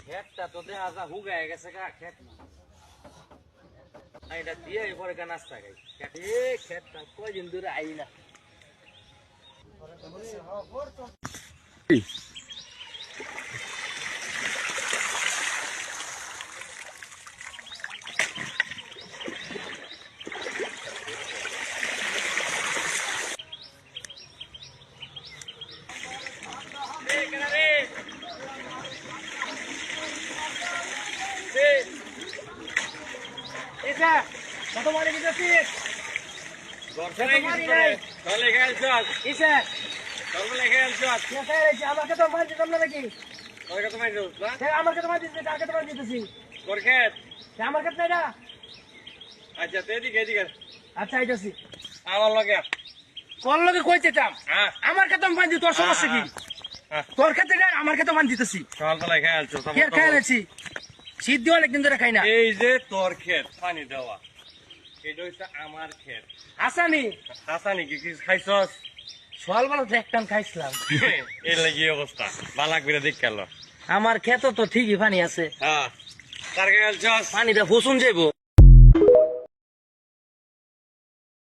খেতটা তো দেখা যা হুগায় গেছে গা খেত না এটা দিয়ে পরে গা নাস্তা খাই খেতটা কয়দিন ধরে আই না কত মারি দিতেছিস আমাকে তো মার দিতাম না নাকি আমাকে তো মার দিচ্ছি কাকে তো মার দিতেছি আমার ক্ষেত্রে এটা আচ্ছা তো এদিকে এদিকে আচ্ছা আইতাছি আমার লগে তোর লগে কই যেতাম হ্যাঁ আমার ক্ষেত্রে বান দিই তোর সমস্যা কি তোর ক্ষেত্রে আমার ক্ষেত্রে বান দিতেছি সকালবেলায় খেয়ে আলছো কি আর খাই আছি শীত দিয়ে অনেকদিন ধরে খাই না এই যে তোর ক্ষেত পানি দেওয়া এটা হচ্ছে আমার ক্ষেত আসানি হাসানি কি কিছু খাইছস সকালবেলা তো এক টান খাইছিলাম এর লাগি অবস্থা বালাক করে দেখ গেল আমার ক্ষেত তো ঠিকই পানি আছে হ্যাঁ তার খেয়ে আলছস পানিটা ফসুন যাইবো